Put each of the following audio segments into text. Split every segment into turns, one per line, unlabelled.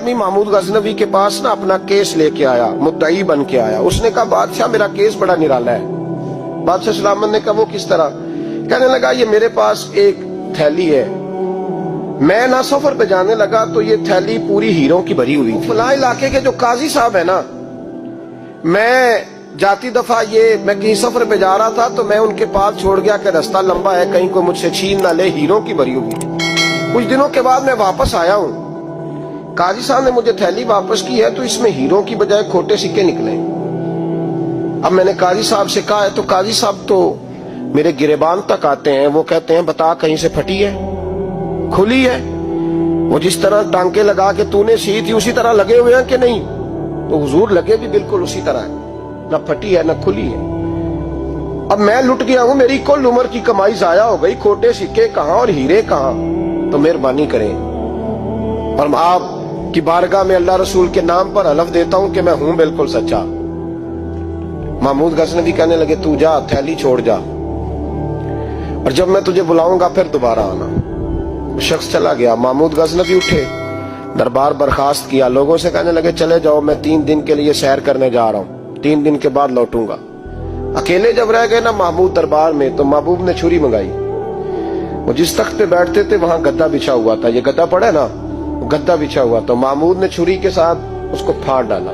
आदमी महमूद गजनवी के पास ना अपना केस लेके आया, मुद्दई बन के आया। उसने कहा बादशाह मेरा केस बड़ा निराला है। बादशाह सलामत ने कहा वो किस तरह? कहने लगा ये मेरे पास एक थैली है, मैं ना सफर पे जाने लगा तो ये थैली पूरी हीरों की भरी हुई थी। फलां इलाके के जो काजी साहब है ना, मैं जाती दफा मैं कहीं सफर पे जा रहा था तो मैं उनके पास छोड़ गया कि रास्ता लंबा है, कहीं को मुझसे छीन ना ले, हीरों की भरी हुई। कुछ दिनों के बाद मैं वापस आया हूँ, काजी साहब ने मुझे थैली वापस की है तो इसमें हीरों की बजाय खोटे सिक्के निकले। अब मैंने काजी साहब से कहा है तो काजी साहब तो मेरे गिरेबान तक आते हैं, वो कहते हैं बता कहीं से फटी है, खुली है? वो जिस तरह टांके लगा के तूने सी थी उसी तरह लगे हुए हैं कि नहीं? तो हुजूर लगे भी बिल्कुल उसी तरह है, न फटी है न खुली है। अब मैं लुट गया हूं, मेरी कुल उम्र की कमाई जाया हो गई, खोटे सिक्के कहां और हीरे कहां? तो मेहरबानी करें और आप की बारगाह में अल्लाह रसूल के नाम पर हलफ देता हूं कि मैं हूं बिल्कुल सच्चा। महमूद गजनवी कहने लगे तू जा, थैली छोड़ जा, और जब मैं तुझे बुलाऊंगा फिर दोबारा आना। शख्स चला गया। महमूद गजनवी उठे, दरबार बर्खास्त किया, लोगों से कहने लगे चले जाओ, मैं 3 दिन के लिए सैर करने जा रहा हूँ, 3 दिन के बाद लौटूंगा। अकेले जब रह गए ना महमूद दरबार में, तो महबूब ने छुरी मंगाई। वो जिस तख्त पे बैठते थे वहां गद्दा बिछा हुआ था, ये गद्दा पड़ा है ना, गद्दा बिछा हुआ, तो महमूद ने छुरी के साथ उसको फाड़ डाला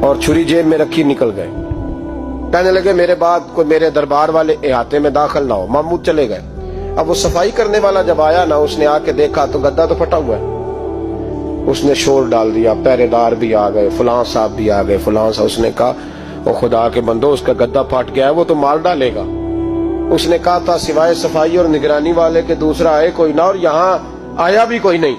और छुरी जेब में रखी निकल गए। कहने लगे मेरे बाद कोई मेरे दरबार वाले इहाते में दाखिल ना हो। महमूद चले गए। अब वो सफाई करने वाला जब आया ना, उसने आके देखा तो गद्दा तो फटा हुआ है। उसने शोर डाल दिया, पहरेदार भी आ गए, फलां साहब भी आ गए, फलां साहब। उसने कहा वो खुदा के बंदो, उसका गद्दा फट गया है, वो तो मार डालेगा। उसने कहा था सिवाय सफाई और निगरानी वाले के दूसरा आए कोई ना, और यहाँ आया भी कोई नहीं,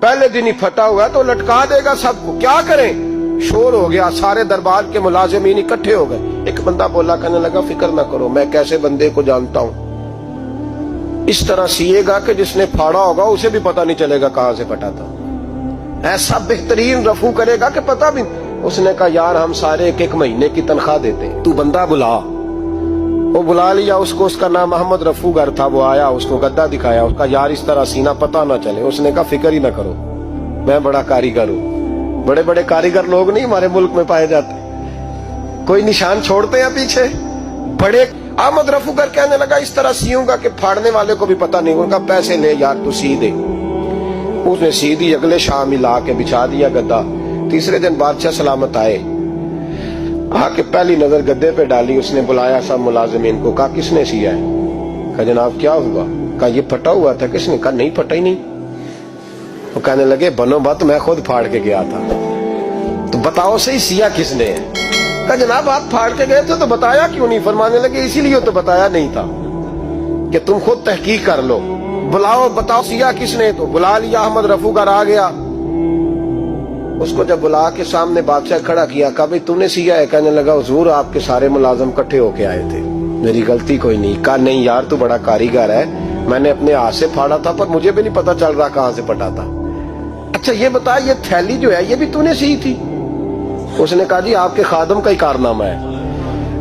पहले दिन ही फटा हुआ है तो लटका देगा सबको, क्या करें? शोर हो गया, सारे दरबार के मुलाजिमीन इकट्ठे हो गए। एक बंदा बोला, कहने लगा फिक्र ना करो, मैं कैसे बंदे को जानता हूं, इस तरह सिएगा कि जिसने फाड़ा होगा उसे भी पता नहीं चलेगा कहां से फटा था, ऐसा बेहतरीन रफू करेगा कि पता भी। उसने कहा यार हम सारे 1-1 महीने की तनख्वाह देते हैं, तू बंदा बुला। वो बुला लिया उसको, उसका नाम मोहम्मद रफूगर था। वो आया, उसको गद्दा दिखाया, उसका यार इस तरह सीना पता ना चले। उसने कहा फिक्र ही ना करो, मैं बड़ा कारीगर हूँ। बड़े बड़े कारीगर लोग नहीं हमारे मुल्क में पाए जाते, कोई निशान छोड़ते हैं पीछे बड़े। अहमद रफूगर कहने लगा इस तरह सीऊंगा कि फाड़ने वाले को भी पता नहीं। उनका पैसे ले यार तू सी दे। उसने सी दी, अगले शाम ही ला के बिछा दिया गद्दा। तीसरे दिन बादशाह सलामत आए, आके पहली नजर गद्दे पे डाली। उसने बुलाया सब मुलाजिमीन को, कहा किसने सिया है? कहा जनाब क्या हुआ? कहा ये फटा हुआ था। किसने? कहा नहीं फटा ही नहीं। वो कहने लगे बनो बात, मैं खुद फाड़ के गया था, तो बताओ सही सिया किसने है? कहा जनाब आप फाड़ के गए थे तो बताया क्यों नहीं? फरमाने लगे इसीलिए तो बताया नहीं था कि तुम खुद तहकीक कर लो, बुलाओ बताओ सिया किसने। तो बुला लिया, अहमद रफूगर आ गया। उसको जब बुला के सामने बादशाह खड़ा किया, कहा भाई तूने सिया है? कहने लगा हुजूर आपके सारे मुलाजिम इकट्ठे होके आए थे, मेरी गलती कोई नहीं। कहा नहीं यार तू बड़ा कारीगर है, मैंने अपने हाथ से फाड़ा था पर मुझे भी नहीं पता चल रहा कहां से फटा था। अच्छा ये बता, ये थैली जो है ये भी तूने सी थी? उसने कहा जी आपके खादम का ही कारनामा है,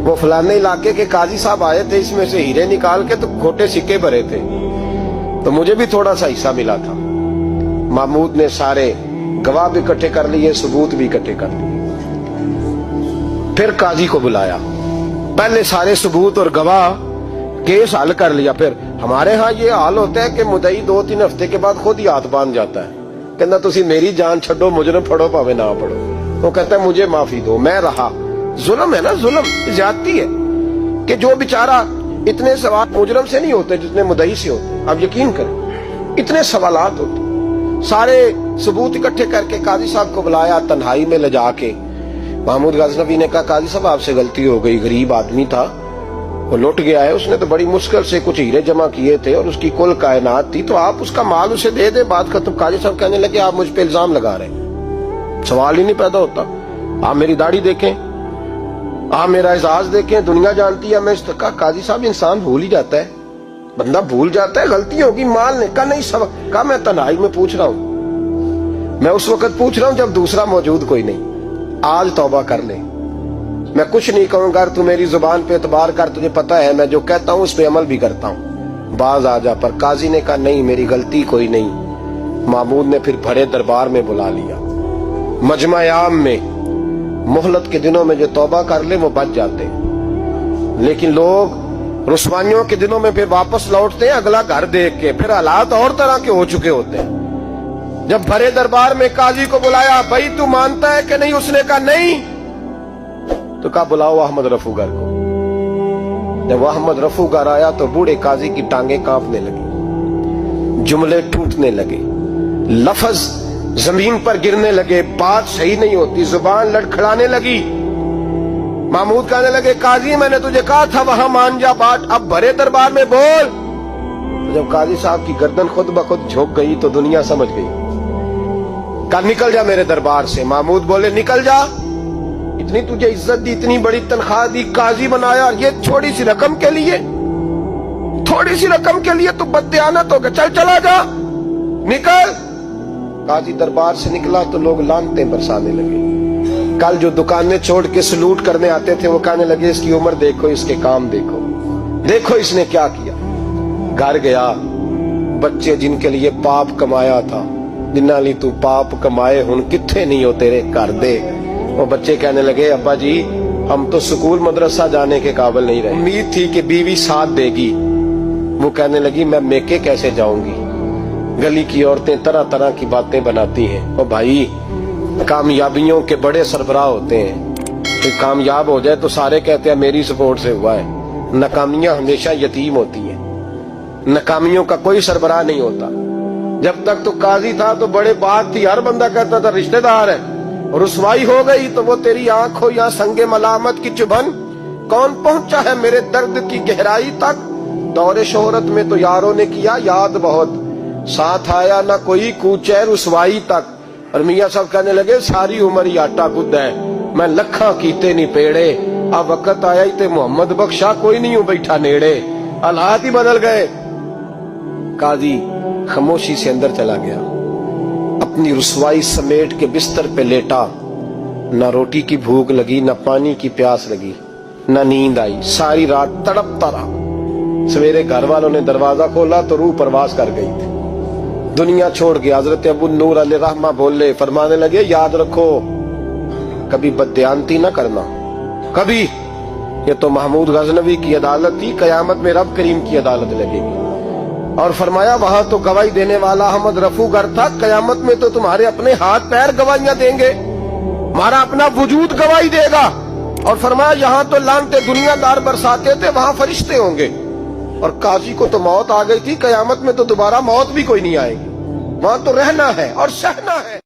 वो फलाने इलाके के काजी साहब आए थे, इसमें से हीरे निकाल के तो खोटे सिक्के भरे थे, तो मुझे भी थोड़ा सा हिस्सा मिला था। महमूद ने सारे गवाह भी इकट्ठे कर लिए, सबूत भी इकट्ठे कर लिए। फिर काजी को बुलाया, पहले सारे सबूत और गवाह केस हल कर लिया। फिर हमारे यहाँ ये हाल होता है कि मुदई 2-3 हफ्ते के बाद खुद ही हाथ बांध जाता है, कहना तुसी मेरी जान छो, मुजरम फड़ो पावे ना पड़ो। वो कहता है मुझे माफी दो, मैं रहा। जुल्म है ना, जुल्म ज्यादती है कि जो बेचारा इतने सवाल मुजरम से नहीं होते जितने मुदई से होते। आप यकीन करें इतने सवालात होते। सारे सबूत इकट्ठे करके काजी साहब को बुलाया, तन्हाई में ले जाके। महमूद गजनवी ने कहा काजी साहब आपसे गलती हो गई, गरीब आदमी था, वो लुट गया है, उसने तो बड़ी मुश्किल से कुछ हीरे जमा किए थे और उसकी कुल कायनात थी, तो आप उसका माल उसे दे दे, बात खत्म। काजी साहब कहने लगे आप मुझ पे इल्जाम लगा रहे हैं, सवाल ही नहीं पैदा होता। आप मेरी दाढ़ी देखें, आप मेरा एजाज देखें, दुनिया जानती है मैं इस तरह। काजी साहब इंसान भूल ही जाता है, बंदा भूल जाता है, गलती होगी माल ने। कहा नहीं सब, कहा मैं तन्हाई में पूछ रहा हूं, मैं उस वक्त पूछ रहा हूं जब दूसरा मौजूद कोई नहीं। आज तौबा कर ले, मैं कुछ नहीं कहूंगा, तू मेरी जुबान पे एतबार कर, तुझे पता है मैं जो कहता हूं उस पे अमल भी करता हूं, बाज आ जा। पर काजी ने कहा नहीं मेरी गलती कोई नहीं, मामूद ने फिर बड़े दरबार में बुला लिया। मजमा आम में मोहलत के दिनों में जो तौबा कर ले वो बच जाते हैं, लेकिन लोग रुस्वाइयों के दिनों में फिर वापस लौटते हैं अगला घर देख के, फिर हालात और तरह के हो चुके होते हैं। जब भरे दरबार में काजी को बुलाया, भाई तू मानता है कि नहीं? उसने कहा नहीं। तो कहा बुलाओ अहमद रफूगर को। जब अहमद रफूगर आया तो बूढ़े काजी की टांगें कांपने लगी, जुमले टूटने लगे, लफ्ज जमीन पर गिरने लगे, बात सही नहीं होती, जुबान लड़खड़ाने लगी। महमूद कहने लगे, काजी मैंने तुझे कहा था वहां मान जा बात, अब भरे दरबार में बोल। तो जब काजी साहब की गर्दन खुद ब खुद झुक गई तो दुनिया समझ गई। कहा निकल जा मेरे दरबार से। महमूद बोले निकल जा, इतनी तुझे इज्जत दी, इतनी बड़ी तनख्वाह दी, काजी बनाया, ये थोड़ी सी रकम के लिए, थोड़ी सी रकम के लिए तू बददियानत हो गया, चल चला जा, निकल। काजी दरबार से निकला तो लोग लानतें बरसाने लगे। कल जो दुकानें छोड़ के सलूट करने आते थे वो कहने लगे इसकी उम्र देखो, इसके काम देखो, देखो इसने क्या किया। घर गया, बच्चे जिनके लिए पाप कमाया था, जिन्ना ली तू पाप कमाए हुन किथे नहीं हो तेरे घर दे। वो बच्चे कहने लगे अब्बा जी हम तो स्कूल मदरसा जाने के काबिल नहीं रहे, उम्मीद थी कि बीवी साथ देगी। वो कहने लगी मैं मेके कैसे जाऊंगी, गली की औरतें तरह तरह की बातें बनाती हैं। और भाई कामयाबियों के बड़े सरबराह होते हैं, कि कामयाब हो जाए तो सारे कहते हैं मेरी सपोर्ट से हुआ है। नाकामियां हमेशा यतीम होती हैं, नाकामियों का कोई सरबराह नहीं होता। जब तक तो काजी था तो बड़े बात थी, हर बंदा कहता था रिश्तेदार है। रुसवाई हो गई तो वो तेरी आंख हो या संगे मलामत की चुभन, कौन पहुंचा है मेरे दर्द की गहराई तक। दौरे शोहरत में तो यारों ने किया याद बहुत, साथ आया ना कोई कूचे रुसवाई तक। और मियाँ साहब कहने लगे सारी उम्र ही आटा गुद है, मैं लखा कीते नहीं पेड़े, अब वक्त आया ही ते मोहम्मद बख्शा कोई नहीं हूं बैठा नेड़े। हालात ही बदल गए। काजी खामोशी से अंदर चला गया, अपनी रुसवाई समेट के बिस्तर पे लेटा। न रोटी की भूख लगी, न पानी की प्यास लगी, न नींद आई, सारी रात तड़पता रहा। सवेरे घर वालों ने दरवाजा खोला तो रूह परवास कर गई थी, दुनिया छोड़ गया। हजरत अबू नूर अलैहिर्रहमा बोले, फरमाने लगे याद रखो कभी बददियानती न करना, कभी। ये तो महमूद गजनवी की अदालत थी, कयामत में रब करीम की अदालत लगेगी। और फरमाया वहां तो गवाही देने वाला अहमद रफूगर था, कयामत में तो तुम्हारे अपने हाथ पैर गवाहियां देंगे, हमारा अपना वजूद गवाही देगा। और फरमाया यहाँ तो लानते दुनियादार बरसाते थे, वहां फरिश्ते होंगे। और काजी को तो मौत आ गई थी, कयामत में तो दोबारा मौत भी कोई नहीं आएगी, वहां तो रहना है और सहना है।